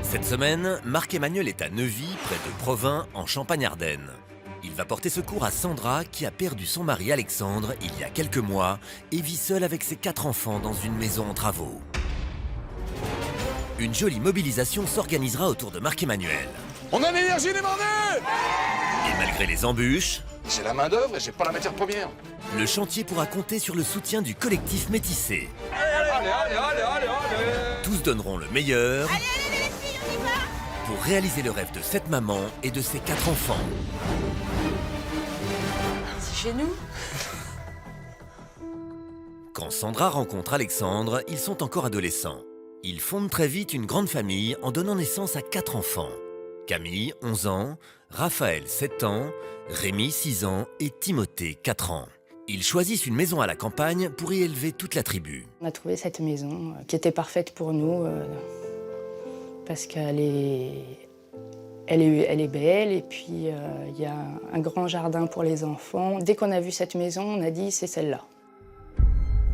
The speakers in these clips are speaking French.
Cette semaine, Marc-Emmanuel est à Neuvy, près de Provins, en Champagne-Ardenne. Il va porter secours à Sandra, qui a perdu son mari Alexandre il y a quelques mois et vit seule avec ses 4 enfants dans une maison en travaux. Une jolie mobilisation s'organisera autour de Marc-Emmanuel. On a l'énergie débordée! Et malgré les embûches, J'ai la main d'œuvre et j'ai pas la matière première. le chantier pourra compter sur le soutien du collectif Métissé. Allez. Tous donneront le meilleur pour réaliser le rêve de cette maman et de ses 4 enfants. C'est chez nous. Quand Sandra rencontre Alexandre, ils sont encore adolescents. Ils fondent très vite une grande famille en donnant naissance à 4 enfants. Camille, 11 ans, Raphaël, 7 ans, Rémi, 6 ans et Timothée, 4 ans. Ils choisissent une maison à la campagne pour y élever toute la tribu. On a trouvé cette maison qui était parfaite pour nous parce qu'elle est belle et puis il y a un grand jardin pour les enfants. Dès qu'on a vu cette maison, on a dit c'est celle-là.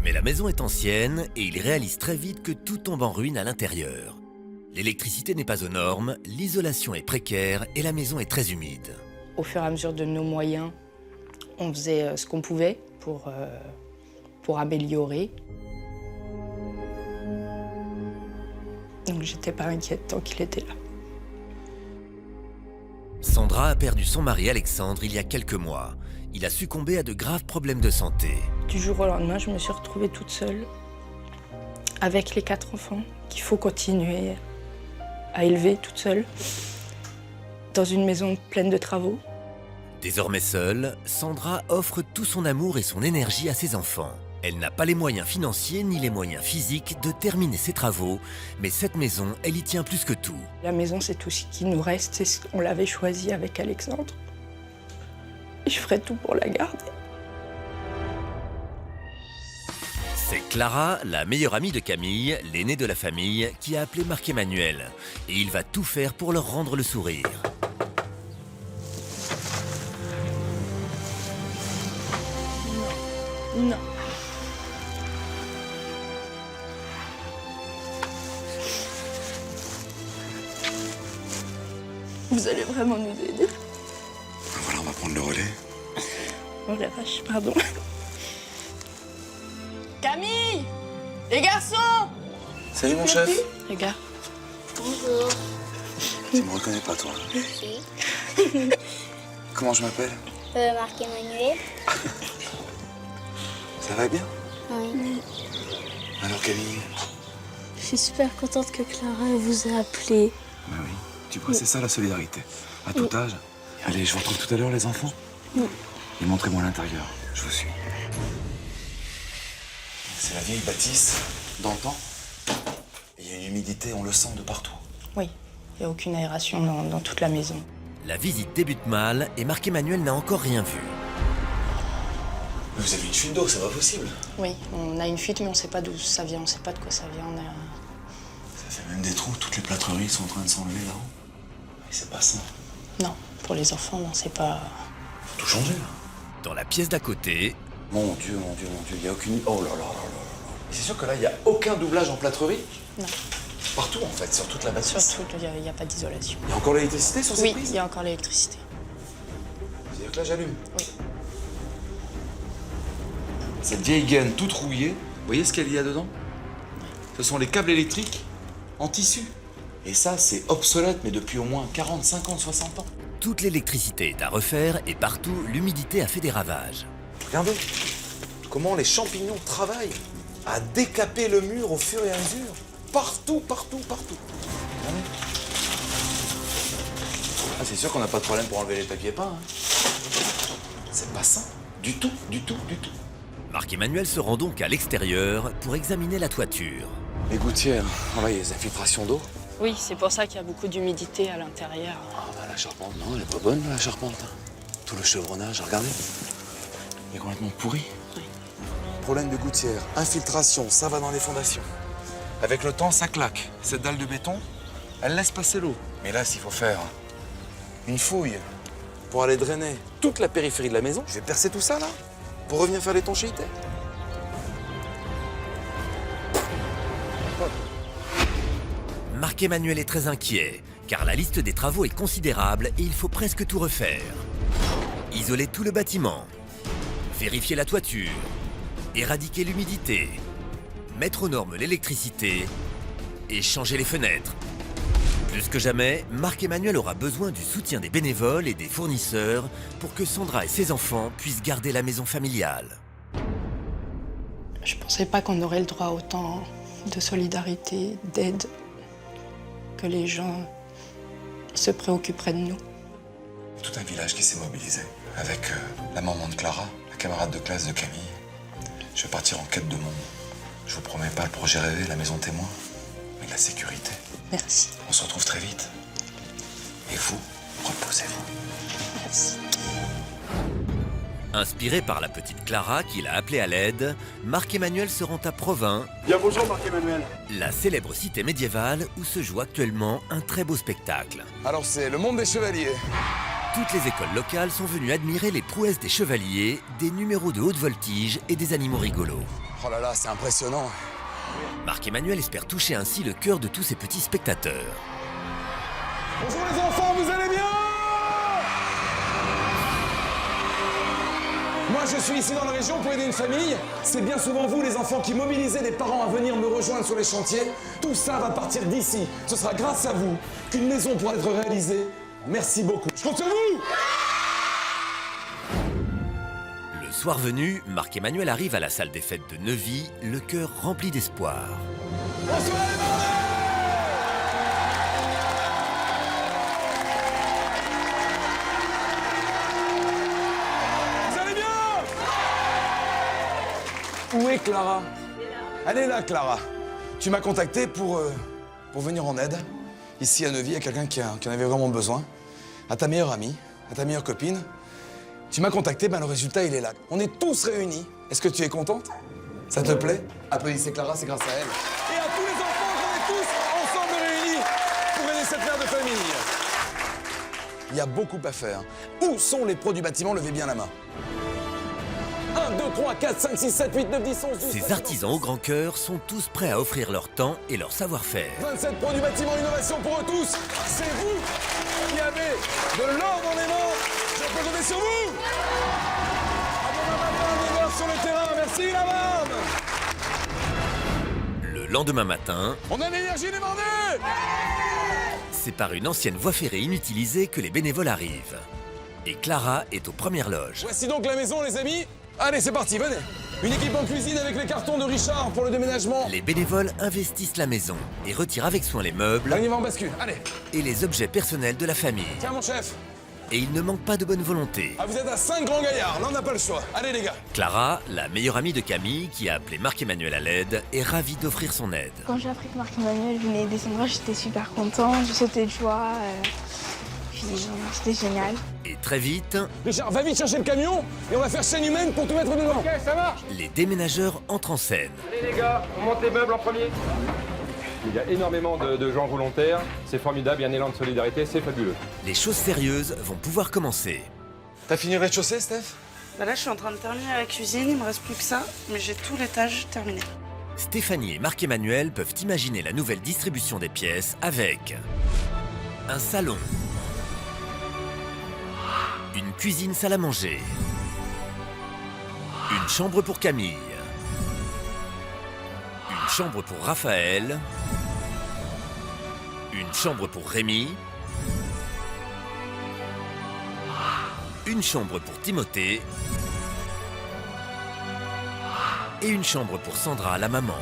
Mais la maison est ancienne et ils réalisent très vite que tout tombe en ruine à l'intérieur. L'électricité n'est pas aux normes, l'isolation est précaire et la maison est très humide. Au fur et à mesure de nos moyens, on faisait ce qu'on pouvait pour améliorer. Donc j'étais pas inquiète tant qu'il était là. Sandra a perdu son mari Alexandre il y a quelques mois. Il a succombé à de graves problèmes de santé. Du jour au lendemain, je me suis retrouvée toute seule avec les 4 enfants qu'il faut continuer à élever toute seule dans une maison pleine de travaux. Désormais seule, Sandra offre tout son amour et son énergie à ses enfants. Elle n'a pas les moyens financiers ni les moyens physiques de terminer ses travaux, mais cette maison, elle y tient plus que tout. La maison, c'est tout ce qui nous reste. On l'avait choisie avec Alexandre. Et je ferai tout pour la garder. C'est Clara, la meilleure amie de Camille, l'aînée de la famille, qui a appelé Marc-Emmanuel. Et il va tout faire pour leur rendre le sourire. Non. Vous allez vraiment nous aider? Voilà, on va prendre le relais. Oh la vache, pardon. Camille! Les garçons! Salut mon chef. Regarde. Bonjour. Tu me reconnais pas toi? Si. Comment je m'appelle? Marc-Emmanuel. Ça va bien? Oui. Alors Camille? Je suis super contente que Clara vous ait appelé. Bah oui. Tu vois, c'est ça la solidarité. À tout âge. Allez, je vous retrouve tout à l'heure les enfants. Et montrez-moi l'intérieur. Je vous suis. C'est la vieille bâtisse d'antan. Il y a une humidité, on le sent de partout. Oui, il n'y a aucune aération dans toute la maison. La visite débute mal et Marc-Emmanuel n'a encore rien vu. Mais vous avez une fuite d'eau, c'est pas possible. Oui, on a une fuite, mais on ne sait pas d'où ça vient, on ne sait pas de quoi ça vient. Ça fait même des trous, toutes les plâtreries sont en train de s'enlever là-haut. Mais c'est pas ça. Non, pour les enfants, non, c'est pas... Faut tout changer là. Dans la pièce d'à côté, Mon Dieu, il n'y a aucune... Oh là là là là là. C'est sûr que là, il n'y a aucun doublage en plâtrerie? Non, Partout en fait, sur toute la bâtisse. surtout, il n'y a pas d'isolation. Il y a encore l'électricité sur ces Oui, prises? il y a encore l'électricité. C'est-à-dire que là, j'allume. Oui. Cette vieille gaine toute rouillée, vous voyez ce qu'il y a dedans? Ce sont les câbles électriques en tissu. Et ça, c'est obsolète, mais depuis au moins 40, 50, 60 ans. toute l'électricité est à refaire et partout, l'humidité a fait des ravages. Regardez comment les champignons travaillent à décaper le mur au fur et à mesure. Partout. Regardez. Ah, c'est sûr qu'on n'a pas de problème pour enlever les papiers peints. C'est pas ça. Du tout. Marc-Emmanuel se rend donc à l'extérieur pour examiner la toiture. Les gouttières, voilà, il y a des infiltrations d'eau. Oui, c'est pour ça qu'il y a beaucoup d'humidité à l'intérieur. Ah bah la charpente, non, elle est pas bonne la charpente. Tout le chevronnage, regardez. Il est complètement pourri. Oui. Problème de gouttière, infiltration, ça va dans les fondations. Avec le temps, ça claque. Cette dalle de béton, elle laisse passer l'eau. Mais là, s'il faut faire une fouille pour aller drainer toute la périphérie de la maison, je vais percer tout ça là, pour revenir faire l'étanchéité. Marc-Emmanuel est très inquiet, car la liste des travaux est considérable et il faut presque tout refaire. Isoler tout le bâtiment, vérifier la toiture, éradiquer l'humidité, mettre aux normes l'électricité et changer les fenêtres. Plus que jamais, Marc-Emmanuel aura besoin du soutien des bénévoles et des fournisseurs pour que Sandra et ses enfants puissent garder la maison familiale. Je pensais pas qu'on aurait le droit à autant de solidarité, d'aide, que les gens se préoccuperaient de nous. Tout un village qui s'est mobilisé, avec la maman de Clara, la camarade de classe de Camille. Je vais partir en quête de monde. Je vous promets pas le projet rêvé, la maison témoin, mais de la sécurité. Merci. On se retrouve très vite. Et vous, reposez-vous. Merci. Inspiré par la petite Clara qui l'a appelée à l'aide, Marc-Emmanuel se rend à Provins, Bien bonjour Marc-Emmanuel. la célèbre cité médiévale où se joue actuellement un très beau spectacle. Alors c'est le monde des chevaliers. Toutes les écoles locales sont venues admirer les prouesses des chevaliers, des numéros de haute voltige et des animaux rigolos. Oh là là, c'est impressionnant. Marc-Emmanuel espère toucher ainsi le cœur de tous ces petits spectateurs. Bonjour les enfants, vous allez bien? Moi je suis ici dans la région pour aider une famille. C'est bien souvent vous les enfants qui mobilisez les parents à venir me rejoindre sur les chantiers. Tout ça va partir d'ici. Ce sera grâce à vous qu'une maison pourra être réalisée. Merci beaucoup. Je compte sur vous! Le soir venu, Marc-Emmanuel arrive à la salle des fêtes de Neuvy, le cœur rempli d'espoir. Bonsoir les bordels! Vous allez bien? Où est Clara? Elle est là, Clara. Tu m'as contacté pour venir en aide. Ici à Neuvy, il y a quelqu'un qui en avait vraiment besoin. À ta meilleure amie, à ta meilleure copine. Tu m'as contacté, ben le résultat il est là. On est tous réunis. Est-ce que tu es contente? Ça te plaît? Applaudissez Clara, c'est grâce à elle. Et à tous les enfants qu'on est tous ensemble réunis pour aider cette mère de famille. Il y a beaucoup à faire. Où sont les pros du bâtiment? Levez bien la main. 1, 2, 3, 4, 5, 6, 7, 8, 9, 10, 11, 12... Ces artisans au grand cœur sont tous prêts à offrir leur temps et leur savoir-faire. 27 pros du bâtiment innovation pour eux tous. C'est vous qui avez de l'or dans les mains. Je peux compter sur vous. À demain matin, 9h sur le terrain. Merci la barbe. Le lendemain matin, On a l'énergie débordée. c'est par une ancienne voie ferrée inutilisée que les bénévoles arrivent. Et Clara est aux premières loges. Voici donc la maison, les amis. Allez, c'est parti, venez. Une équipe en cuisine avec les cartons de Richard pour le déménagement. Les bénévoles investissent la maison et retirent avec soin les meubles On y va en bascule. Allez, et les objets personnels de la famille. tiens mon chef. Et il ne manque pas de bonne volonté. Ah, vous êtes à 5 grands gaillards. Là, on n'a pas le choix. Allez, les gars. Clara, la meilleure amie de Camille, qui a appelé Marc-Emmanuel à l'aide, est ravie d'offrir son aide. Quand j'ai appris que Marc-Emmanuel venait aider Sandra, j'étais super contente, je sautais de joie. Puis c'était génial. Et très vite, Richard, va vite chercher le camion et on va faire chaîne humaine pour tout mettre dedans. Ok, ça marche. les déménageurs entrent en scène. Allez les gars, on monte les meubles en premier. Il y a énormément de gens volontaires, c'est formidable, il y a un élan de solidarité, c'est fabuleux. Les choses sérieuses vont pouvoir commencer. T'as fini le rez-de-chaussée, Steph? Bah là, je suis en train de terminer la cuisine, il me reste plus que ça, mais j'ai tout l'étage terminé. Stéphanie et Marc-Emmanuel peuvent imaginer la nouvelle distribution des pièces avec un salon, une cuisine salle à manger, une chambre pour Camille, une chambre pour Raphaël, une chambre pour Rémi, une chambre pour Timothée et une chambre pour Sandra, la maman.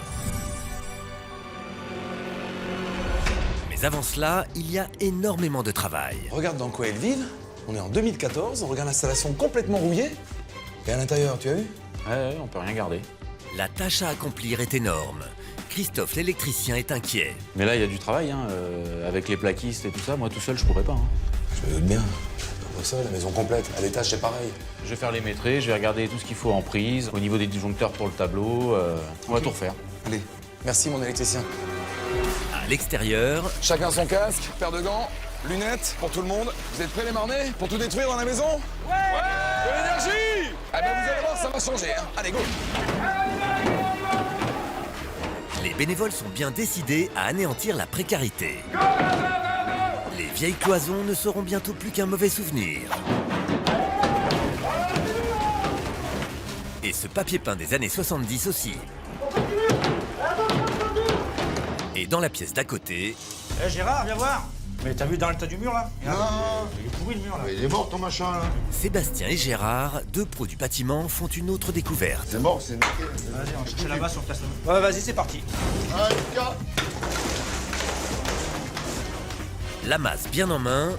Mais avant cela, il y a énormément de travail. Regarde dans quoi ils vivent. On est en 2014, on regarde l'installation complètement rouillée. Et à l'intérieur, tu as vu? Ouais, on peut rien garder. La tâche à accomplir est énorme. Christophe, l'électricien, est inquiet. Mais là, il y a du travail, hein, avec les plaquistes et tout ça. Moi, tout seul, je pourrais pas. Hein. Je me doute bien. Après ça, la maison complète. À l'étage, c'est pareil. Je vais faire les maîtrises, je vais regarder tout ce qu'il faut en prise, au niveau des disjoncteurs pour le tableau. On va tout refaire. Allez, merci mon électricien. À l'extérieur, Chacun son casque, paire de gants, lunettes pour tout le monde. Vous êtes prêts les marnais pour tout détruire dans la maison? Ouais. De l'énergie. Ah ben vous allez voir, ça va changer. Hein. Allez, go. les Les bénévoles sont bien décidés à anéantir la précarité. Les vieilles cloisons ne seront bientôt plus qu'un mauvais souvenir. Et ce papier peint des années 70 aussi. Et dans la pièce d'à côté... Eh Gérard, viens voir. Mais t'as vu dans le tas du mur là? Non. Il est pourri le mur là. Mais il est mort ton machin là. Sébastien et Gérard, deux pros du bâtiment, font une autre découverte. C'est mort, c'est niqué. Vas-y, on cherche là-bas sur place là-bas. Ouais, vas-y, c'est parti. Allez, Lucas. La masse bien en main.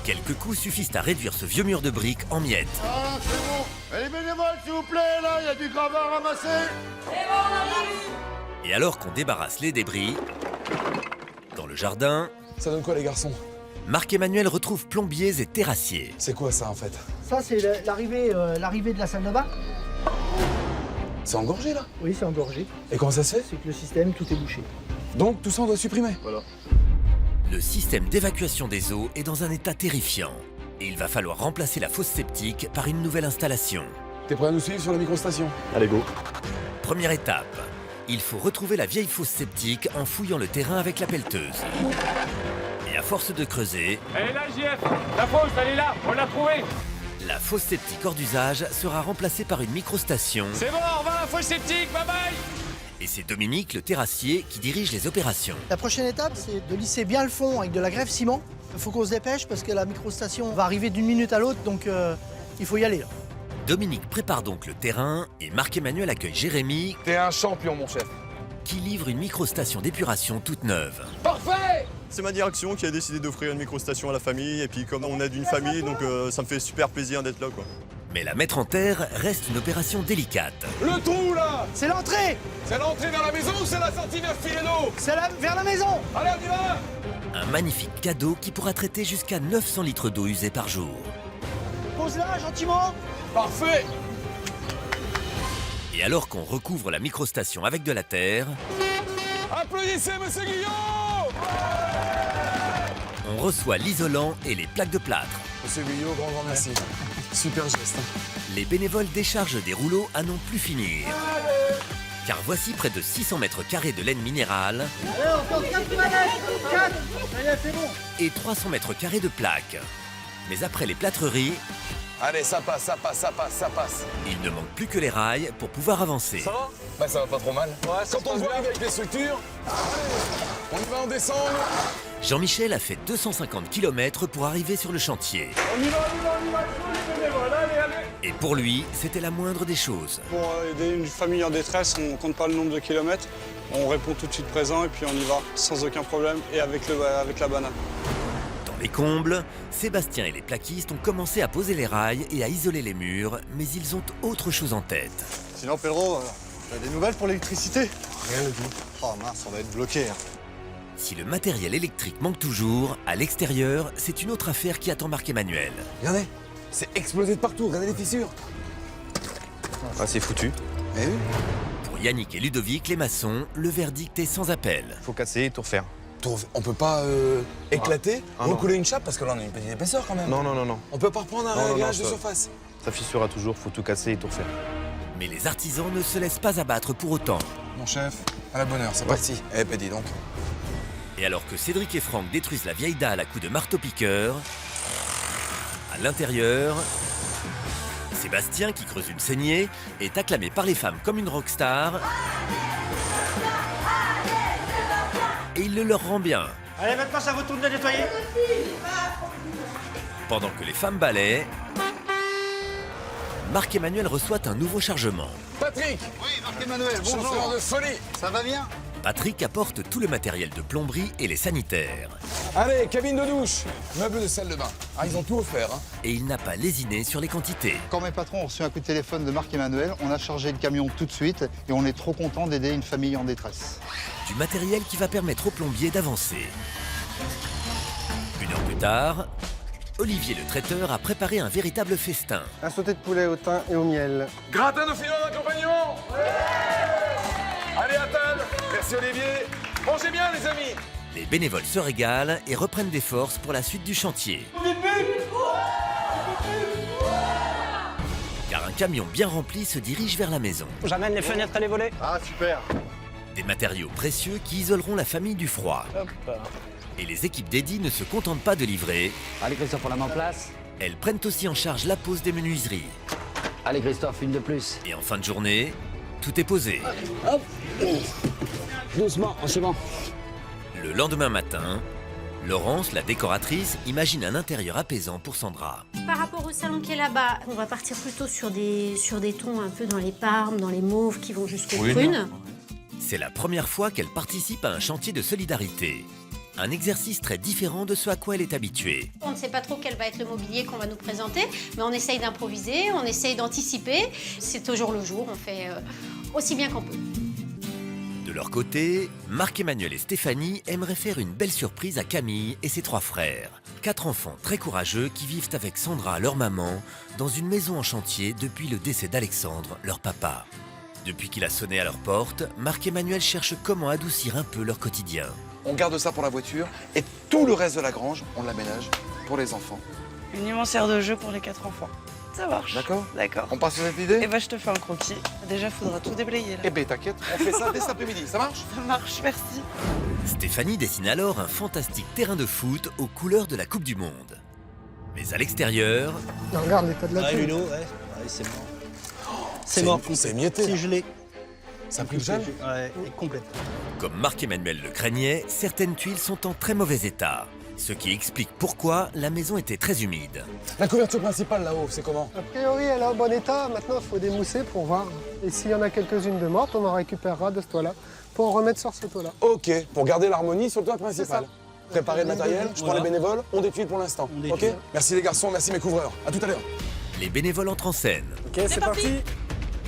Quelques coups suffisent à réduire ce vieux mur de briques en miettes. Ah, c'est bon. Et les bénévoles, s'il vous plaît, là, il y a du gravat à ramasser. Et alors qu'on débarrasse les débris, dans le jardin, Ça donne quoi les garçons? Marc-Emmanuel retrouve plombiers et terrassiers. C'est quoi ça en fait? Ça, c'est l'arrivée de la salle de bain. C'est engorgé là? Oui, c'est engorgé. Et comment ça se fait? C'est que le système, tout est bouché. Donc tout ça on doit supprimer? Voilà. Le système d'évacuation des eaux est dans un état terrifiant. Et il va falloir remplacer la fosse septique par une nouvelle installation. T'es prêt à nous suivre sur la microstation? Allez, go. Première étape, il faut retrouver la vieille fosse septique en fouillant le terrain avec la pelleteuse. Et à force de creuser, Elle est là, JF. La fosse, elle est là. On l'a trouvée. la fosse septique hors d'usage sera remplacée par une microstation. C'est bon, on va à la fosse septique. Bye bye. Et c'est Dominique, le terrassier, qui dirige les opérations. La prochaine étape, c'est de lisser bien le fond avec de la grève ciment. Il faut qu'on se dépêche parce que la microstation va arriver d'une minute à l'autre, donc il faut y aller là. Dominique prépare donc le terrain et Marc-Emmanuel accueille Jérémy, T'es un champion mon chef. qui livre une microstation d'épuration toute neuve. Parfait! C'est ma direction qui a décidé d'offrir une microstation à la famille. Et puis comme on est d'une famille, donc ça me fait super plaisir d'être là, quoi. Mais la mettre en terre reste une opération délicate. Le trou là! C'est l'entrée. C'est l'entrée vers la maison ou c'est la sortie vers filet d'eau? C'est vers la maison. Allez on y va! Un magnifique cadeau qui pourra traiter jusqu'à 900 litres d'eau usée par jour. Pose là, gentiment. Parfait! Et alors qu'on recouvre la microstation avec de la terre, Applaudissez monsieur Guillaume! on reçoit l'isolant et les plaques de plâtre. Monsieur Guillaume, grand merci. Super geste. Les bénévoles déchargent des rouleaux à n'en plus finir. Car voici près de 600 mètres carrés de laine minérale Allez, encore 4 palettes. 4. Allez, c'est bon. et 300 mètres carrés de plaques. Mais après les plâtreries, Allez, ça passe, ça passe, ça passe, ça passe. il ne manque plus que les rails pour pouvoir avancer. Ça va? Bah ça va pas trop mal. Ouais, quand on voit avec les structures, on y va en décembre. Jean-Michel a fait 250 km pour arriver sur le chantier. On y va, allez, allez. Et pour lui, c'était la moindre des choses. Pour aider une famille en détresse, on ne compte pas le nombre de kilomètres. On répond tout de suite présent et puis on y va sans aucun problème et avec la banane. Dans les combles, Sébastien et les plaquistes ont commencé à poser les rails et à isoler les murs, mais ils ont autre chose en tête. Sinon, Pedro, t'as des nouvelles pour l'électricité? Rien du tout. Oh mince, on va être bloqué. Si le matériel électrique manque toujours, à l'extérieur, c'est une autre affaire qui attend Marc-Emmanuel. Regardez, c'est explosé de partout, regardez les fissures. Ah, c'est foutu. Eh oui. Pour Yannick et Ludovic, les maçons, le verdict est sans appel. Faut casser et tout refaire. On peut pas éclater, Ah, non. recouler une chape parce que là on a une petite épaisseur quand même. Non, non, non, non. On peut pas reprendre un Non, non, réglage non, de ça- surface. Ça fissurera toujours, faut tout casser et tout refaire. Mais les artisans ne se laissent pas abattre pour autant. Mon chef, à la bonne heure, c'est parti. Eh ben dis donc. Et alors que Cédric et Franck détruisent la vieille dalle à coups de marteau-piqueur, à l'intérieur, Sébastien, qui creuse une saignée, est acclamé par les femmes comme une rockstar. Et il le leur rend bien. Allez, maintenant, ça vous tourne de nettoyer. Pendant que les femmes balaient, Marc-Emmanuel reçoit un nouveau chargement. Patrick, Oui, Marc-Emmanuel, changement bonjour. de folie. Ça va bien? Patrick apporte tout le matériel de plomberie et les sanitaires. Allez, cabine de douche, meuble de salle de bain. Ah, ils ont tout offert, hein. Et il n'a pas lésiné sur les quantités. Quand mes patrons ont reçu un coup de téléphone de Marc-Emmanuel, on a chargé le camion tout de suite et on est trop content d'aider une famille en détresse. Du matériel qui va permettre aux plombiers d'avancer. Une heure plus tard, Olivier le traiteur a préparé un véritable festin. Un sauté de poulet au thym et au miel. Gratin de filon d'accompagnement. Allez à table. Merci Olivier. Mangez bien les amis. Les bénévoles se régalent et reprennent des forces pour la suite du chantier. Car un un camion bien rempli se dirige vers la maison. J'amène les fenêtres et les volets. Ah, super. Des matériaux précieux qui isoleront la famille du froid. Hop. Et les équipes d'Eddie ne se contentent pas de livrer. Allez Christophe, on la met en place. Elles prennent aussi en charge la pose des menuiseries. Allez Christophe, une de plus. Et en fin de journée, tout est posé. Hop. Doucement, c'est bon. Le lendemain matin, Laurence, la décoratrice, imagine un intérieur apaisant pour Sandra. Par rapport au salon qui est là-bas, on va partir plutôt sur des tons un peu dans les parmes, dans les mauves qui vont jusqu'aux prunes. C'est la première fois qu'elle participe à un chantier de solidarité. Un exercice très différent de ce à quoi elle est habituée. On ne sait pas trop quel va être le mobilier qu'on va nous présenter, mais on essaye d'improviser, on essaye d'anticiper. C'est au jour le jour, on fait aussi bien qu'on peut. De leur côté, Marc-Emmanuel et Stéphanie aimeraient faire une belle surprise à Camille et ses 3 frères. 4 enfants très courageux qui vivent avec Sandra, leur maman, dans une maison en chantier depuis le décès d'Alexandre, leur papa. Depuis qu'il a sonné à leur porte, Marc-Emmanuel cherche comment adoucir un peu leur quotidien. On garde ça pour la voiture et tout le reste de la grange, on l'aménage pour les enfants. Une immense aire de jeu pour les 4 enfants. Ça marche. D'accord? D'accord. On passe sur cette idée? Eh ben, je te fais un croquis. Déjà, faudra tout déblayer, là. Eh ben, t'inquiète, on fait ça dès cet après-midi, ça marche? Ça marche, merci. Stéphanie dessine alors un fantastique terrain de foot aux couleurs de la Coupe du Monde. Mais à l'extérieur... Regarde l'état de la Ouais, tuile. Ludo, ouais, c'est mort. C'est mort. C'est émietté. C'est gelé. Ça a pris le gel? Ouais, complète. Comme Marc-Emmanuel le craignait, certaines tuiles sont en très mauvais état. Ce qui explique pourquoi la maison était très humide. La couverture principale là-haut, c'est comment? A priori, elle est en bon état. Maintenant, il faut démousser pour voir. Et s'il y en a quelques-unes de mortes, on en récupérera de ce toit-là pour en remettre sur ce toit-là. Ok, pour garder l'harmonie sur le toit principal. Préparer le matériel, je prends les bénévoles, on détruit pour l'instant. Ok? Merci les garçons, merci mes couvreurs. À tout à l'heure. Les bénévoles entrent en scène. Ok, c'est parti.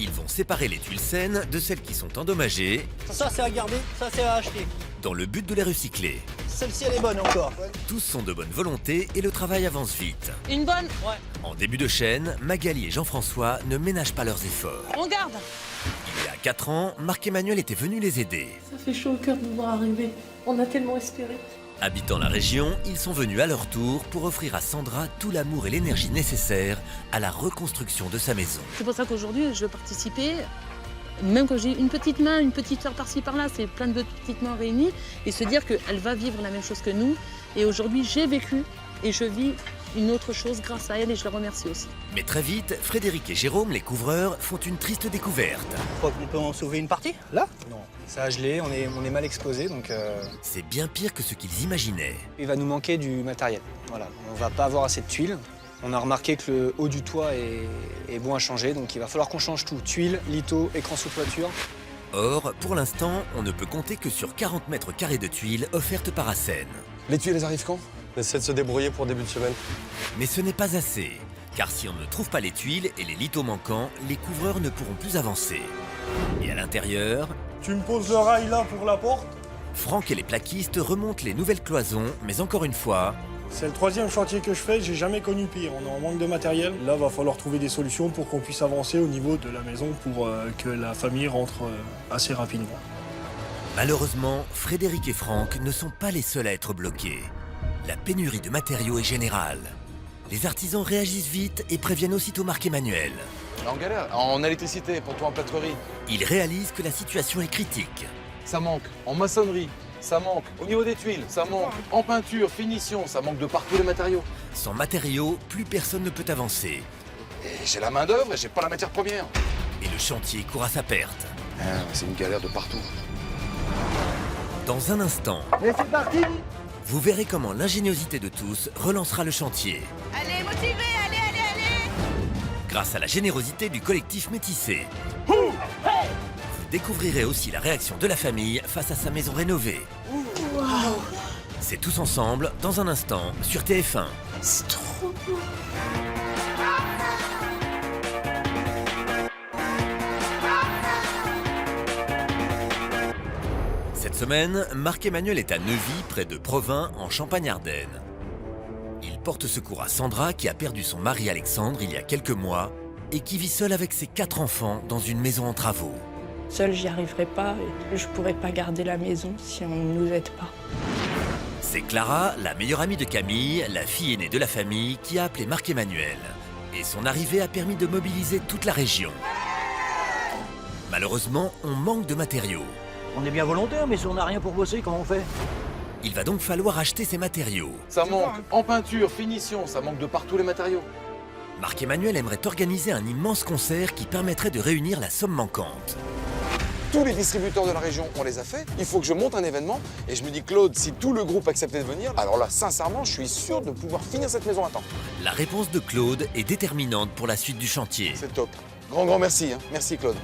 Ils vont séparer les tuiles saines de celles qui sont endommagées Ça, c'est à garder, ça, c'est à acheter. dans le but de les recycler. Celle-ci, elle est bonne encore. Tous sont de bonne volonté et le travail avance vite. Une bonne? Ouais. En début de chaîne, Magali et Jean-François ne ménagent pas leurs efforts. On garde. Il y a 4 ans, Marc-Emmanuel était venu les aider. Ça fait chaud au cœur de nous voir arriver. On a tellement espéré. Habitant la région, ils sont venus à leur tour pour offrir à Sandra tout l'amour et l'énergie nécessaires à la reconstruction de sa maison. C'est pour ça qu'aujourd'hui, je veux participer. Même quand j'ai une petite main, une petite fleur par-ci par-là, c'est plein de petites mains réunies. Et se dire qu'elle va vivre la même chose que nous. Et aujourd'hui, j'ai vécu et je vis une autre chose grâce à elle et je la remercie aussi. Mais très vite, Frédéric et Jérôme, les couvreurs, font une triste découverte. Je crois qu'on peut en sauver une partie. Là? Non. Ça a gelé, on est mal exposé, donc C'est bien pire que ce qu'ils imaginaient. il va nous manquer du matériel. Voilà, on va pas avoir assez de tuiles. On a remarqué que le haut du toit est bon à changer, donc il va falloir qu'on change tout. Tuiles, lithos, écran sous toiture. Or, pour l'instant, on ne peut compter que sur 40 mètres carrés de tuiles offertes par Assen. Les tuiles, elles arrivent quand? On essaie de se débrouiller pour début de semaine. Mais ce n'est pas assez, car si on ne trouve pas les tuiles et les lithos manquants, les couvreurs ne pourront plus avancer. Et à l'intérieur, Tu me poses le rail là pour la porte? Franck et les plaquistes remontent les nouvelles cloisons, mais encore une fois, C'est le 3e chantier que je fais, j'ai jamais connu pire. On est en manque de matériel. Là, va falloir trouver des solutions pour qu'on puisse avancer au niveau de la maison pour que la famille rentre assez rapidement. malheureusement, Frédéric et Franck ne sont pas les seuls à être bloqués. La pénurie de matériaux est générale. Les artisans réagissent vite et préviennent aussitôt Marc-Emmanuel. On est en galère, en électricité, pour toi en plâtrerie. Ils réalisent que la situation est critique. Ça manque en maçonnerie, ça manque au niveau des tuiles, ça manque en peinture, finition, ça manque de partout les matériaux. Sans matériaux, plus personne ne peut avancer. Et j'ai la main d'œuvre et j'ai pas la matière première. Et le chantier court à sa perte. C'est une galère de partout. Dans un instant, Et c'est parti. vous verrez comment l'ingéniosité de tous relancera le chantier. Allez, motivés, allez, allez, allez. Grâce à la générosité du collectif Métissé. Vous découvrirez aussi la réaction de la famille face à sa maison rénovée. C'est tous ensemble, dans un instant, sur TF1. C'est trop beau. Cette semaine, Marc-Emmanuel est à Neuvy, près de Provins, en Champagne-Ardenne. Il porte secours à Sandra, qui a perdu son mari Alexandre il y a quelques mois et qui vit seule avec ses 4 enfants dans une maison en travaux. Seule, j'y arriverai pas et je pourrais pas garder la maison si on ne nous aide pas. C'est Clara, la meilleure amie de Camille, la fille aînée de la famille, qui a appelé Marc-Emmanuel. Et son arrivée a permis de mobiliser toute la région. Malheureusement, on manque de matériaux. On est bien volontaire, mais si on n'a rien pour bosser, comment on fait? Il va donc falloir acheter ces matériaux. Ça manque en peinture, finition, ça manque de partout les matériaux. Marc-Emmanuel aimerait organiser un immense concert qui permettrait de réunir la somme manquante. Tous les distributeurs de la région, on les a fait. Il faut que je monte un événement. Et je me dis, Claude, si tout le groupe acceptait de venir, alors là, sincèrement, je suis sûr de pouvoir finir cette maison à temps. La réponse de Claude est déterminante pour la suite du chantier. C'est top. Grand merci. Hein. Merci, Claude.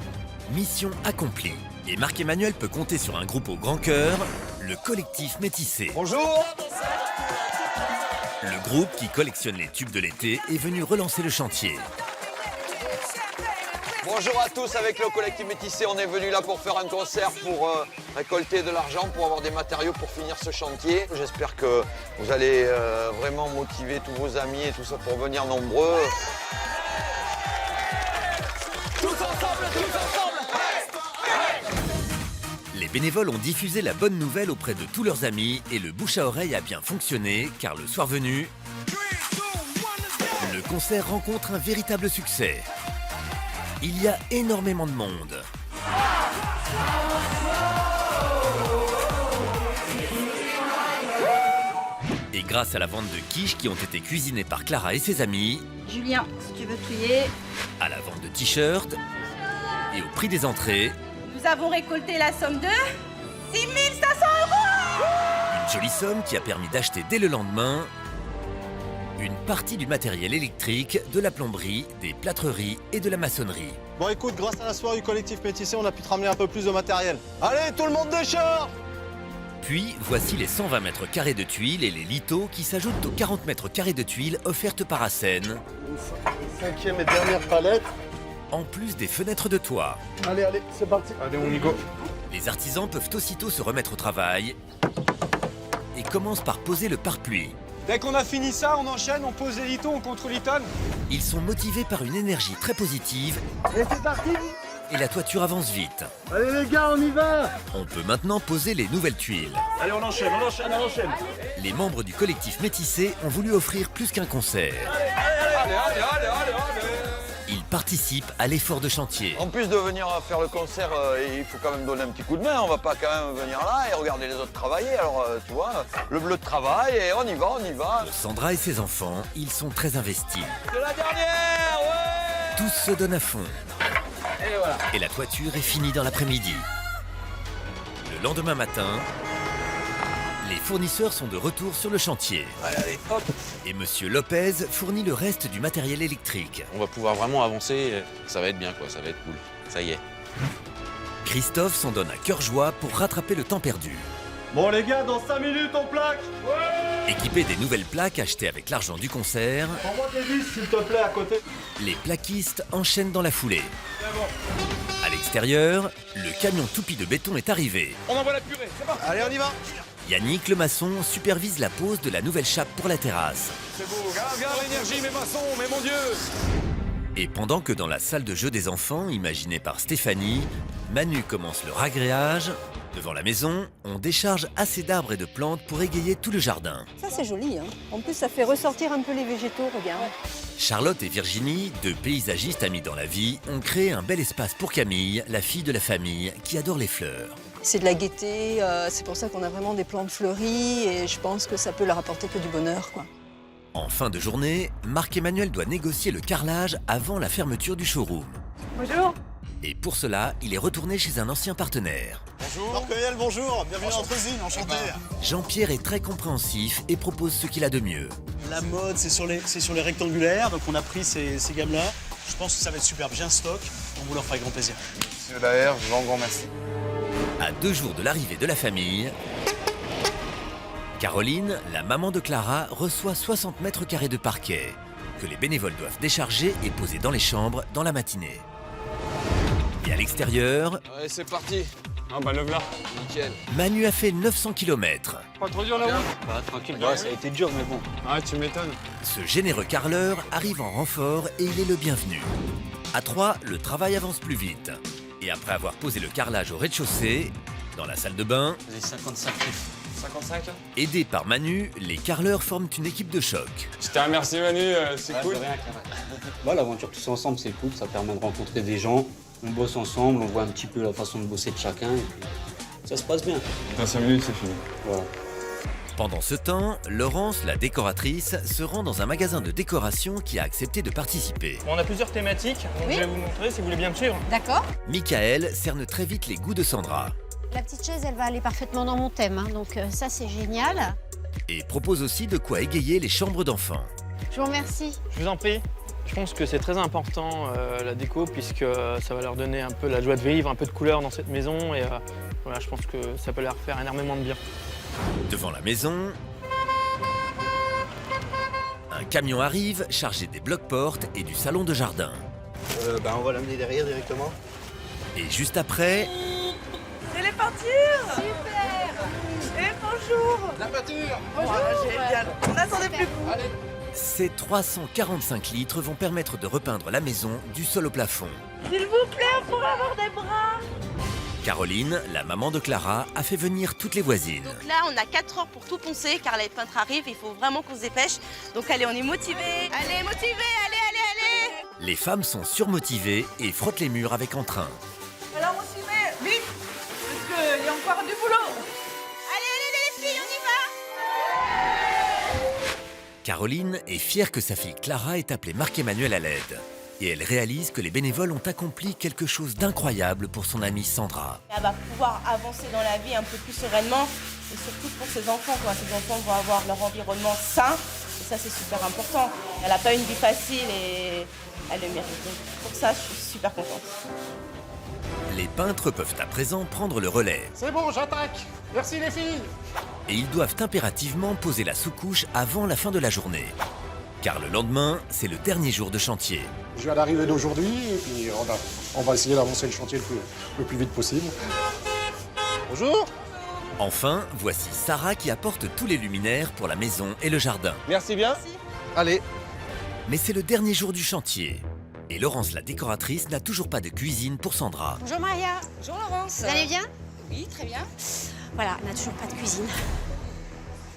Mission accomplie. Et Marc-Emmanuel peut compter sur un groupe au grand cœur, le collectif Métissé. Bonjour. Le groupe qui collectionne les tubes de l'été est venu relancer le chantier. Bonjour à tous, avec le collectif Métissé, on est venu là pour faire un concert, pour récolter de l'argent, pour avoir des matériaux pour finir ce chantier. J'espère que vous allez vraiment motiver tous vos amis et tout ça pour venir nombreux. Tous ensemble. Les bénévoles ont diffusé la bonne nouvelle auprès de tous leurs amis et le bouche à oreille a bien fonctionné car le soir venu, le concert rencontre un véritable succès. Il y a énormément de monde. Et grâce à la vente de quiches qui ont été cuisinées par Clara et ses amis, Julien, si tu veux trier. à la vente de t-shirts et au prix des entrées, Nous avons récolté la somme de 6 500 €. une jolie somme qui a permis d'acheter dès le lendemain une partie du matériel électrique, de la plomberie, des plâtreries et de la maçonnerie. Bon écoute, grâce à la soirée du collectif Métissé, on a pu te ramener un peu plus de matériel. Allez, tout le monde déchire! Puis, voici les 120 mètres carrés de tuiles et les lithos qui s'ajoutent aux 40 mètres carrés de tuiles offertes par Assen, Cinquième et dernière palette. en plus des fenêtres de toit. Allez, c'est parti. Allez, on y go. Les artisans peuvent aussitôt se remettre au travail et commencent par poser le pare-pluie. Dès qu'on a fini ça, on enchaîne, on pose les litons, on contrôle les tonnes. Ils sont motivés par une énergie très positive Et c'est parti! et la toiture avance vite. Allez les gars, on y va! On peut maintenant poser les nouvelles tuiles. Allez, on enchaîne. Les membres du collectif Métissé ont voulu offrir plus qu'un concert. Allez. Ils participent à l'effort de chantier. En plus de venir faire le concert, il faut quand même donner un petit coup de main. On va pas quand même venir là et regarder les autres travailler. Alors, tu vois, le bleu de travail et on y va. Pour Sandra et ses enfants, ils sont très investis. C'est la dernière, ouais! Tous se donnent à fond. Et voilà. Et la toiture est finie dans l'après-midi. Le lendemain matin, les fournisseurs sont de retour sur le chantier. Allez, hop. Et Monsieur Lopez fournit le reste du matériel électrique. On va pouvoir vraiment avancer, ça va être bien quoi, ça va être cool. Ça y est. Christophe s'en donne à cœur joie pour rattraper le temps perdu. Bon les gars, dans 5 minutes on plaque! Équipés des nouvelles plaques achetées avec l'argent du concert, Prends-moi tes vis s'il te plaît à côté. les plaquistes enchaînent dans la foulée. À l'extérieur, le camion toupie de béton est arrivé. On envoie la purée, c'est parti. Allez, on y va! Yannick, le maçon, supervise la pose de la nouvelle chape pour la terrasse. C'est beau, regarde l'énergie, mes maçons, mais mon Dieu! Et pendant que dans la salle de jeu des enfants, imaginée par Stéphanie, Manu commence le ragréage, devant la maison, on décharge assez d'arbres et de plantes pour égayer tout le jardin. Ça c'est joli, hein. En plus ça fait ressortir un peu les végétaux, regarde. Charlotte et Virginie, deux paysagistes amis dans la vie, ont créé un bel espace pour Camille, la fille de la famille, qui adore les fleurs. C'est de la gaieté, c'est pour ça qu'on a vraiment des plantes fleuries et je pense que ça peut leur apporter que du bonheur, quoi. En fin de journée, Marc-Emmanuel doit négocier le carrelage avant la fermeture du showroom. Bonjour. Et pour cela, il est retourné chez un ancien partenaire. Bonjour. Marc-Emmanuel, bonjour. Bienvenue dans notre usine, enchanté. Jean-Pierre est très compréhensif et propose ce qu'il a de mieux. La mode, c'est sur les rectangulaires, donc on a pris ces gammes-là. Je pense que ça va être superbe. J'ai un stock, on vous leur fera grand plaisir. Monsieur Daher, grand merci. À 2 jours de l'arrivée de la famille, Caroline, la maman de Clara, reçoit 60 mètres carrés de parquet que les bénévoles doivent décharger et poser dans les chambres dans la matinée. Et à l'extérieur, Allez, c'est parti. Ah bah le voilà. Nickel. Manu a fait 900 km. Pas trop dur la route? Bah tranquille, ouais, ça a été dur, mais bon. Ah, tu m'étonnes. Ce généreux carreleur arrive en renfort et il est le bienvenu. À 3, le travail avance plus vite. Et après avoir posé le carrelage au rez-de-chaussée, dans la salle de bain, J'ai 55 livres. 55. Aidés par Manu, les carreleurs forment une équipe de choc. Je te remercie Manu, c'est cool. Bon, l'aventure tous ensemble, c'est cool, ça permet de rencontrer des gens. On bosse ensemble, on voit un petit peu la façon de bosser de chacun, et puis ça se passe bien. Dans 5 minutes, c'est fini. Voilà. Pendant ce temps, Laurence, la décoratrice, se rend dans un magasin de décoration qui a accepté de participer. On a plusieurs thématiques, donc Oui. je vais vous montrer si vous voulez bien me suivre. D'accord. Michael cerne très vite les goûts de Sandra La petite chaise, elle va aller parfaitement dans mon thème, hein, donc ça c'est génial. et propose aussi de quoi égayer les chambres d'enfants. Je vous remercie. Je vous en prie. Je pense que c'est très important la déco puisque ça va leur donner un peu la joie de vivre, un peu de couleur dans cette maison et voilà, je pense que ça peut leur faire énormément de bien. Devant la maison, un camion arrive chargé des blocs-portes et du salon de jardin. On va l'amener derrière directement. Et juste après, C'est les peintures. Super. Et bonjour. La peinture. Bonjour. Génial. On n'attendait plus que vous. ces 345 litres vont permettre de repeindre la maison du sol au plafond. S'il vous plaît, on pourrait avoir des bras. Caroline, la maman de Clara, a fait venir toutes les voisines. Donc là, on a 4 heures pour tout poncer car les peintres arrivent, il faut vraiment qu'on se dépêche. Donc allez, on est motivés. Allez, motivés, allez. Les femmes sont surmotivées et frottent les murs avec entrain. Alors on s'y met, vite, parce qu'il y a encore du boulot. Allez, les filles, on y va. Caroline est fière que sa fille Clara ait appelé Marc-Emmanuel à l'aide. Et elle réalise que les bénévoles ont accompli quelque chose d'incroyable pour son amie Sandra. Elle va pouvoir avancer dans la vie un peu plus sereinement et surtout pour ses enfants. Ses enfants vont avoir leur environnement sain et ça c'est super important. Elle n'a pas une vie facile et elle le mérite. Donc pour ça, je suis super contente. Les peintres peuvent à présent prendre le relais. C'est bon, j'attaque. Merci les filles. Et ils doivent impérativement poser la sous-couche avant la fin de la journée. Car le lendemain, c'est le dernier jour de chantier. Je viens d'arriver d'aujourd'hui et puis on va essayer d'avancer le chantier le plus vite possible. Bonjour. Enfin, voici Sarah qui apporte tous les luminaires pour la maison et le jardin. Merci bien. Allez. Mais c'est le dernier jour du chantier. Et Laurence, la décoratrice, n'a toujours pas de cuisine pour Sandra. Bonjour Maria. Bonjour Laurence. Vous allez bien? Oui, très bien. Voilà, on n'a toujours pas de cuisine.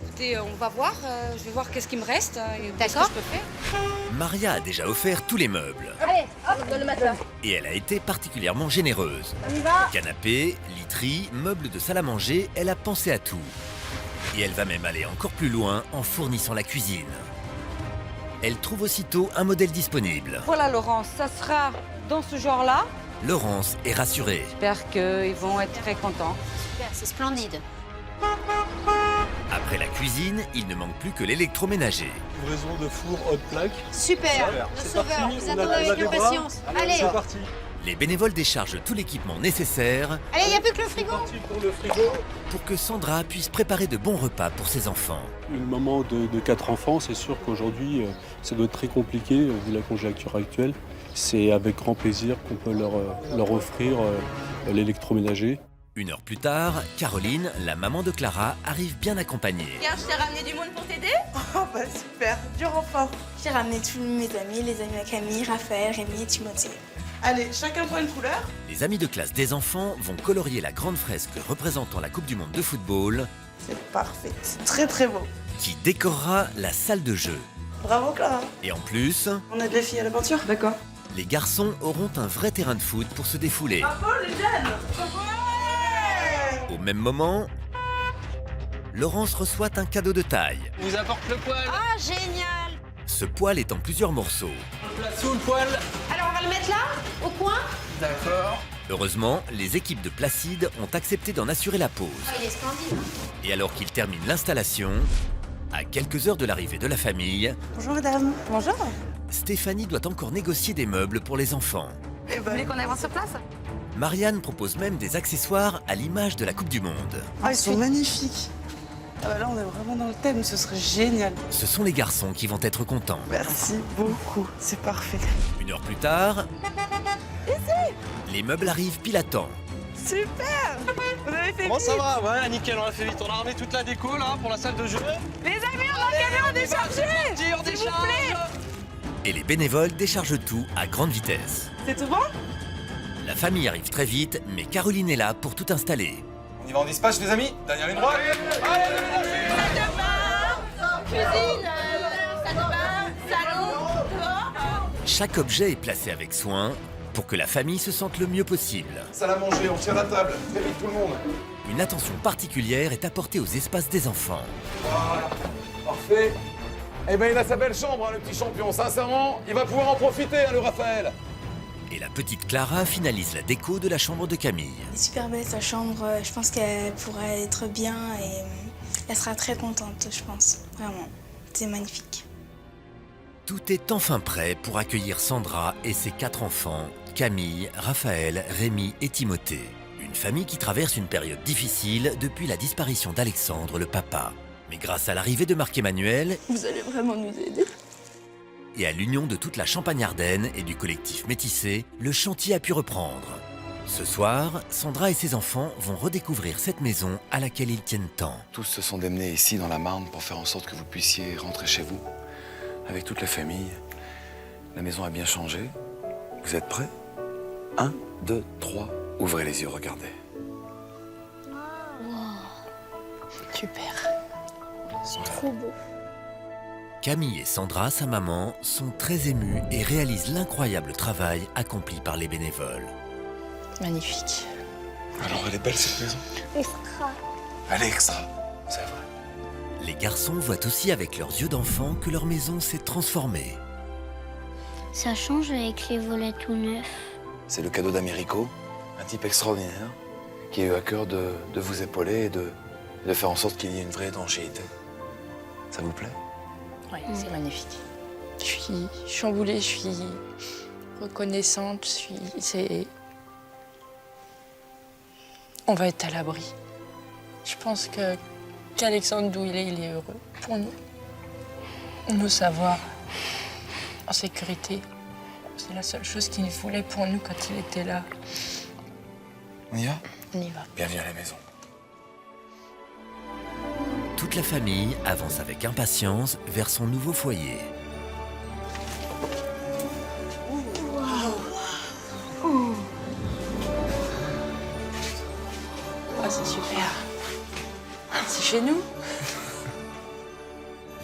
Écoutez, on va voir, je vais voir qu'est-ce qui me reste et qu'est-ce que D'accord. je peux faire. Maria a déjà offert tous les meubles. Allez, hop, dans le matelas. Et elle a été particulièrement généreuse. On y va. Canapé, literie, meubles de salle à manger, elle a pensé à tout. Et elle va même aller encore plus loin en fournissant la cuisine. Elle trouve aussitôt un modèle disponible. Voilà Laurence, ça sera dans ce genre-là. Laurence est rassurée. J'espère qu'ils vont être très contents. Super, c'est splendide. Après la cuisine, il ne manque plus que l'électroménager. Livraison de four haute plaque. Super, Super. le C'est sauveur, parti, vous on a attendez avec des bras. impatience. Allez, C'est parti. Les bénévoles déchargent tout l'équipement nécessaire allez, il n'y a plus que le frigo. Parti pour le frigo. pour que Sandra puisse préparer de bons repas pour ses enfants. Une maman de 4 enfants, c'est sûr qu'aujourd'hui, ça doit être très compliqué vu la conjoncture actuelle. C'est avec grand plaisir qu'on peut leur offrir l'électroménager. Une heure plus tard, Caroline, la maman de Clara, arrive bien accompagnée. Regarde, je t'ai ramené du monde pour t'aider. Oh bah super, du renfort. J'ai ramené tous mes amis, les amis de Camille, Raphaël, Rémi et Timothée. Allez, chacun prend une couleur. Les amis de classe des enfants vont colorier la grande fresque représentant la Coupe du Monde de football C'est parfait, c'est très très beau. qui décorera la salle de jeu. Bravo Clara. Et en plus, On aide les filles à la peinture. D'accord. les garçons auront un vrai terrain de foot pour se défouler. Bravo les jeunes. Au même moment, Laurence reçoit un cadeau de taille. On vous apporte le poêle. Ah, génial. Ce poêle est en plusieurs morceaux. Place sous le poêle. Alors, on va le mettre là, au coin. D'accord. Heureusement, les équipes de Placide ont accepté d'en assurer la pause. Ah, il est splendide. Et alors qu'ils terminent l'installation, à quelques heures de l'arrivée de la famille, Bonjour madame. Bonjour. Stéphanie doit encore négocier des meubles pour les enfants. Vous voulez qu'on avance sur place? Marianne propose même des accessoires à l'image de la Coupe du Monde. Ah, ils sont magnifiques. Ah bah là, on est vraiment dans le thème, ce serait génial. Ce sont les garçons qui vont être contents. Merci beaucoup, c'est parfait. Une heure plus tard, les meubles arrivent pile à temps. Super. Vous avez fait Comment ça vite. va? Ouais, nickel, on a fait vite. On a ramené toute la déco là pour la salle de jeu. Les amis, on a un camion déchargé. On S'il vous plaît. Et les bénévoles déchargent tout à grande vitesse. C'est tout bon? La famille arrive très vite, mais Caroline est là pour tout installer. On y va en dispatch, les amis. Dernière ligne droite. Cuisine, salle de bain, salon, dehors. Chaque objet est placé avec soin pour que la famille se sente le mieux possible. Salle à manger, on tire la table. Très vite, tout le monde. Une attention particulière est apportée aux espaces des enfants. Voilà. Parfait. Eh ben, il a sa belle chambre, hein, le petit champion. Sincèrement, il va pouvoir en profiter, hein, le Raphaël. Et la petite Clara finalise la déco de la chambre de Camille. Elle est super belle sa chambre, je pense qu'elle pourrait être bien et elle sera très contente, je pense. Vraiment, c'est magnifique. Tout est enfin prêt pour accueillir Sandra et ses 4 enfants, Camille, Raphaël, Rémi et Timothée. Une famille qui traverse une période difficile depuis la disparition d'Alexandre, le papa. Mais grâce à l'arrivée de Marc-Emmanuel Vous allez vraiment nous aider? et à l'union de toute la Champagne-Ardenne et du collectif Métissé, le chantier a pu reprendre. Ce soir, Sandra et ses enfants vont redécouvrir cette maison à laquelle ils tiennent tant. Tous se sont démenés ici, dans la Marne, pour faire en sorte que vous puissiez rentrer chez vous, avec toute la famille. La maison a bien changé. Vous êtes prêts? 1, 2, 3. Ouvrez les yeux, regardez. Super. C'est trop beau. Camille et Sandra, sa maman, sont très émues et réalisent l'incroyable travail accompli par les bénévoles. Magnifique. Alors, elle est belle, cette maison? Extra. Elle est extra, c'est vrai. Les garçons voient aussi avec leurs yeux d'enfant que leur maison s'est transformée. Ça change avec les volets tout neufs. C'est le cadeau d'Américo, un type extraordinaire, qui a eu à cœur de vous épauler et de faire en sorte qu'il y ait une vraie étanchéité. Ça vous plaît? Oui, c'est magnifique. Je suis chamboulée, je suis reconnaissante, on va être à l'abri. Je pense qu'Alexandre, d'où il est heureux pour nous. Nous savoir en sécurité. C'est la seule chose qu'il voulait pour nous quand il était là. On y va? On y va. Bienvenue à la maison. Toute la famille avance avec impatience vers son nouveau foyer. Ah, c'est super. C'est chez nous.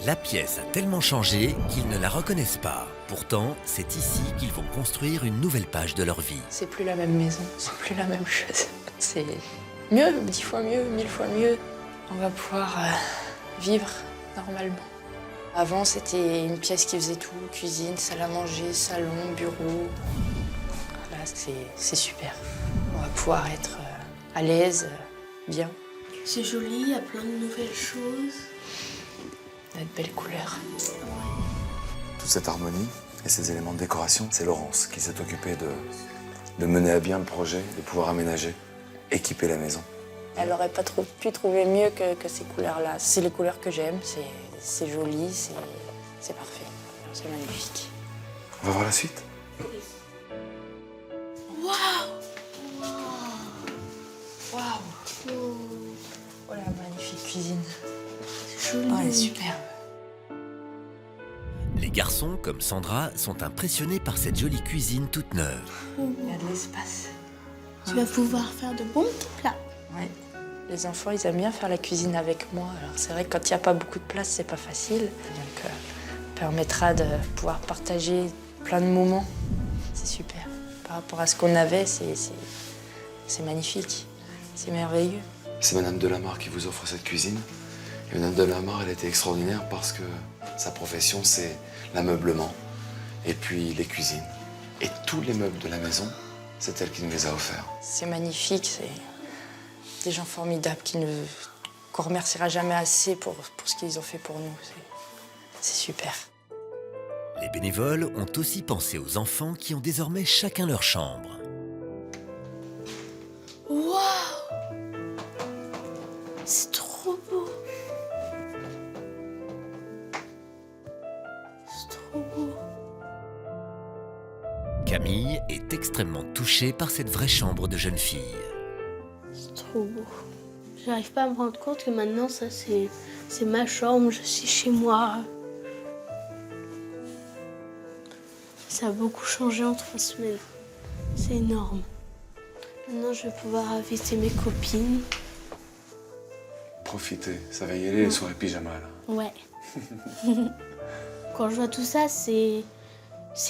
La pièce a tellement changé qu'ils ne la reconnaissent pas. Pourtant, c'est ici qu'ils vont construire une nouvelle page de leur vie. C'est plus la même maison, c'est plus la même chose. C'est mieux, 10 fois mieux, 1000 fois mieux. On va pouvoir vivre normalement. Avant, c'était une pièce qui faisait tout, cuisine, salle à manger, salon, bureau. Là, c'est super. On va pouvoir être à l'aise, bien. C'est joli, il y a plein de nouvelles choses. Il y a de belles couleurs. Toute cette harmonie et ces éléments de décoration, c'est Laurence qui s'est occupée de mener à bien le projet, de pouvoir aménager, équiper la maison. Elle n'aurait pas pu trouver mieux que ces couleurs-là. C'est les couleurs que j'aime, c'est joli, c'est parfait. C'est magnifique. On va voir la suite? Waouh! Waouh! Oh la magnifique cuisine. C'est joli. Oh, elle est superbe. Les garçons, comme Sandra, sont impressionnés par cette jolie cuisine toute neuve. Il y a de l'espace. Tu vas pouvoir faire de bons plats. Ouais. Les enfants, ils aiment bien faire la cuisine avec moi. Alors c'est vrai que quand il n'y a pas beaucoup de place, c'est pas facile. Donc, permettra de pouvoir partager plein de moments. C'est super. Par rapport à ce qu'on avait, c'est magnifique. C'est merveilleux. C'est Madame Delamarre qui vous offre cette cuisine. Et Madame Delamarre, elle était extraordinaire parce que sa profession, c'est l'ameublement et puis les cuisines. Et tous les meubles de la maison, c'est elle qui nous les a offerts. C'est magnifique, c'est des gens formidables qu'on remerciera jamais assez pour ce qu'ils ont fait pour nous. C'est super. Les bénévoles ont aussi pensé aux enfants qui ont désormais chacun leur chambre. Waouh! C'est trop beau. C'est trop beau. Camille est extrêmement touchée par cette vraie chambre de jeune fille. C'est trop beau. J'arrive pas à me rendre compte que maintenant, ça, c'est ma chambre, je suis chez moi. Ça a beaucoup changé en 3 semaines. C'est énorme. Maintenant, je vais pouvoir inviter mes copines. profiter. Ça va y aller, les soirées pyjama, là. Ouais. Quand je vois tout ça, c'est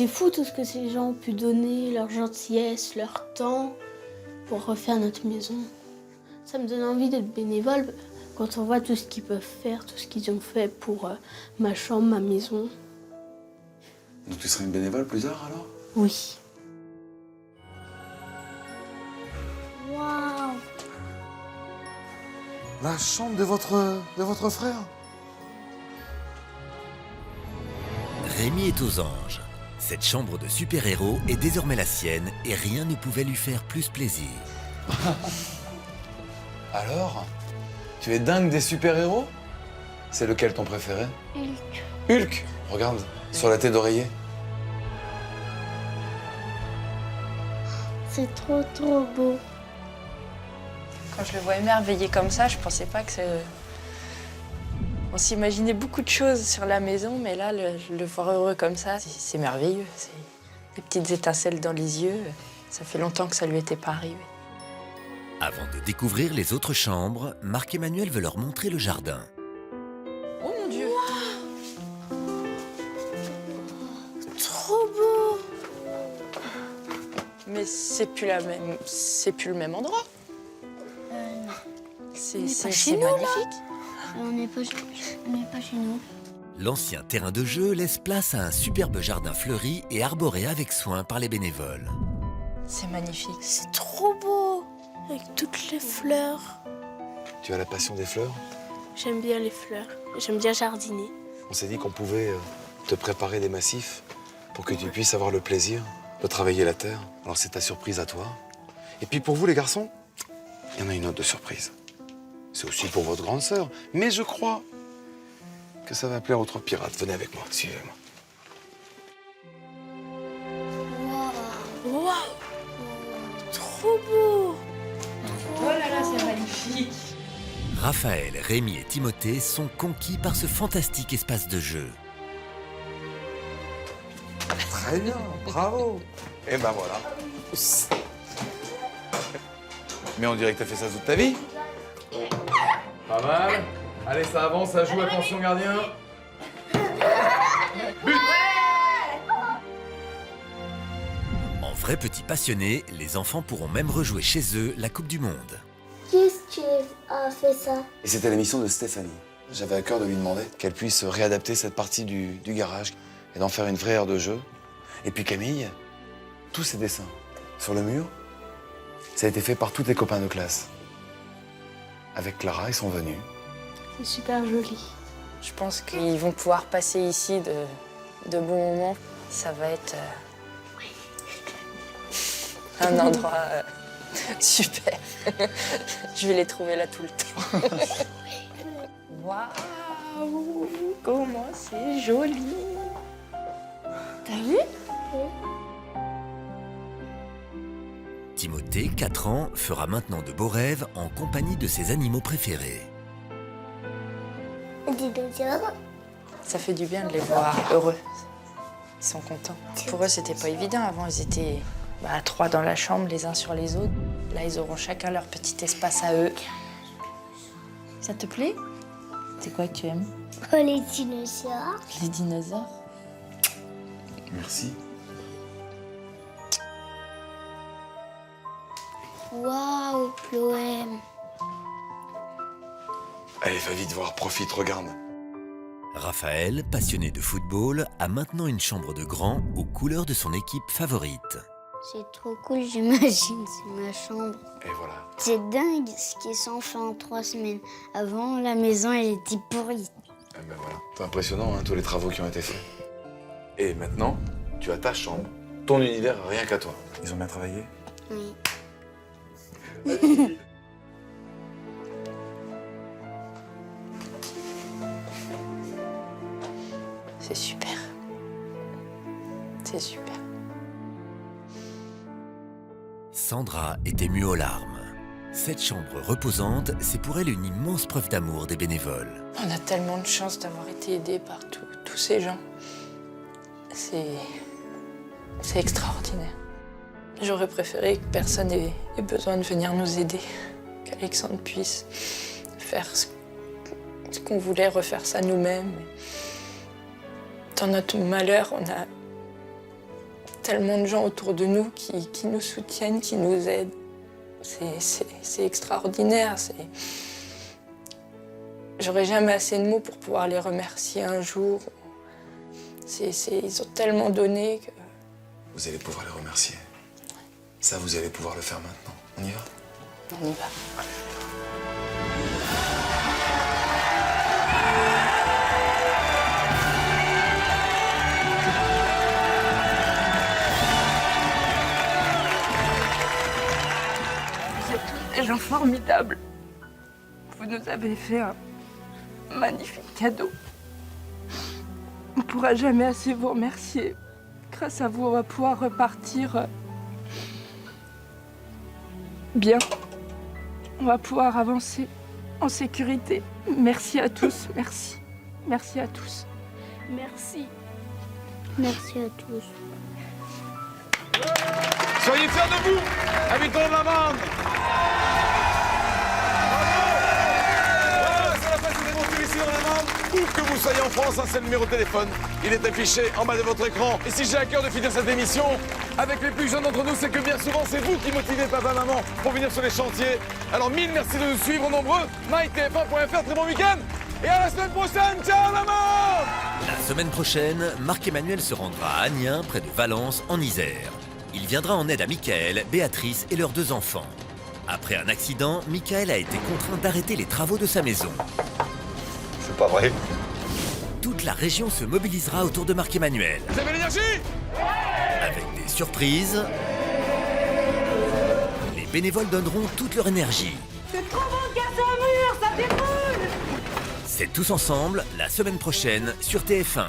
fou tout ce que ces gens ont pu donner, leur gentillesse, leur temps pour refaire notre maison. Ça me donne envie d'être bénévole quand on voit tout ce qu'ils peuvent faire, tout ce qu'ils ont fait pour ma chambre, ma maison. Donc tu serais une bénévole plus tard, alors? Oui. Waouh! La chambre de votre frère? Rémi est aux anges. Cette chambre de super-héros est désormais la sienne et rien ne pouvait lui faire plus plaisir. Alors? Tu es dingue des super-héros? C'est lequel ton préféré? Hulk. Hulk? Regarde, sur la tête d'oreiller. C'est trop beau. Quand je le vois émerveillé comme ça, je pensais pas que c'est... On s'imaginait beaucoup de choses sur la maison, mais là, le voir heureux comme ça, c'est merveilleux. C'est des petites étincelles dans les yeux. Ça fait longtemps que ça lui était pas arrivé. Avant de découvrir les autres chambres, Marc-Emmanuel veut leur montrer le jardin. Oh mon Dieu! Trop beau! Mais c'est plus le même endroit. C'est magnifique. On n'est pas chez nous. L'ancien terrain de jeu laisse place à un superbe jardin fleuri et arboré avec soin par les bénévoles. C'est magnifique. C'est trop beau, avec toutes les fleurs. Tu as la passion des fleurs? J'aime bien les fleurs. J'aime bien jardiner. On s'est dit qu'on pouvait te préparer des massifs pour que tu puisses avoir le plaisir de travailler la terre. Alors c'est ta surprise à toi. Et puis pour vous les garçons, il y en a une autre de surprise. C'est aussi pour votre grande sœur. Mais je crois que ça va plaire aux trois pirates. Venez avec moi, suivez-moi. Waouh! Trop beau! Oh là là, c'est magnifique! Raphaël, Rémi et Timothée sont conquis par ce fantastique espace de jeu. Très bien, bravo! Et ben voilà. Mais on dirait que t'as fait ça toute ta vie. Pas mal. Allez, ça avance, ça joue, attention gardien. But! En vrais petits passionnés, les enfants pourront même rejouer chez eux la Coupe du Monde. Qu'est-ce qui a fait ça? Et c'était la mission de Stéphanie. J'avais à cœur de lui demander qu'elle puisse réadapter cette partie du garage et d'en faire une vraie aire de jeu. Et puis Camille, tous ces dessins sur le mur, ça a été fait par tous tes copains de classe. Avec Clara, ils sont venus. C'est super joli. Je pense qu'ils vont pouvoir passer ici de bons moments. Ça va être un endroit super. Je vais les trouver là tout le temps. Waouh, comment c'est joli! T'as vu? Timothée, 4 ans, fera maintenant de beaux rêves en compagnie de ses animaux préférés. Ça fait du bien de les voir heureux. Ils sont contents. Pour eux, c'était pas évident. Avant, ils étaient à 3 dans la chambre, les uns sur les autres. Là, ils auront chacun leur petit espace à eux. Ça te plaît? C'est quoi que tu aimes? Les dinosaures. Les dinosaures? Merci. Waouh, Chloé. Allez, va vite voir, profite, regarde. Raphaël, passionné de football, a maintenant une chambre de grand aux couleurs de son équipe favorite. C'est trop cool, j'imagine, c'est ma chambre. Et voilà. C'est dingue ce qui s'en fait en 3 semaines. Avant, la maison, elle était pourrie. Et ben voilà. C'est impressionnant, hein, tous les travaux qui ont été faits. Et maintenant, tu as ta chambre, ton univers, rien qu'à toi. Ils ont bien travaillé? Oui. C'est super. C'est super. Sandra est émue aux larmes. Cette chambre reposante, c'est pour elle une immense preuve d'amour des bénévoles. On a tellement de chance d'avoir été aidés par tous ces gens. C'est extraordinaire. J'aurais préféré que personne ait besoin de venir nous aider, qu'Alexandre puisse faire qu'on voulait refaire ça nous-mêmes. Dans notre malheur, on a tellement de gens autour de nous qui nous soutiennent, qui nous aident. C'est extraordinaire. J'aurais jamais assez de mots pour pouvoir les remercier un jour. Ils ont tellement donné que... Vous allez pouvoir les remercier. Ça, vous allez pouvoir le faire maintenant. On y va? On y va. Allez. Vous êtes tous des gens formidables. Vous nous avez fait un magnifique cadeau. On ne pourra jamais assez vous remercier. Grâce à vous, on va pouvoir repartir bien. On va pouvoir avancer en sécurité. Merci à tous, merci. Merci à tous. Merci. Merci à tous. Soyez fiers de vous, habitants de la bande. Voilà, c'est la fête des démontrée ici dans la bande. Où que vous soyez en France, c'est le numéro de téléphone. Il est affiché en bas de votre écran. Et si j'ai à cœur de finir cette émission avec les plus jeunes d'entre nous, c'est que bien souvent, c'est vous qui motivez papa, maman pour venir sur les chantiers. Alors mille merci de nous suivre nombreux. mytf1.fr, très bon week-end. Et à la semaine prochaine. Ciao la bande. La semaine prochaine, Marc-Emmanuel se rendra à Aniens, près de Valence, en Isère. Il viendra en aide à Michael, Béatrice et leurs 2 enfants. Après un accident, Michael a été contraint d'arrêter les travaux de sa maison. C'est pas vrai. Toute la région se mobilisera autour de Marc-Emmanuel. Vous avez l'énergie? Avec des surprises, les bénévoles donneront toute leur énergie. C'est trop bon de casser un mur, ça déroule. C'est tous ensemble la semaine prochaine sur TF1.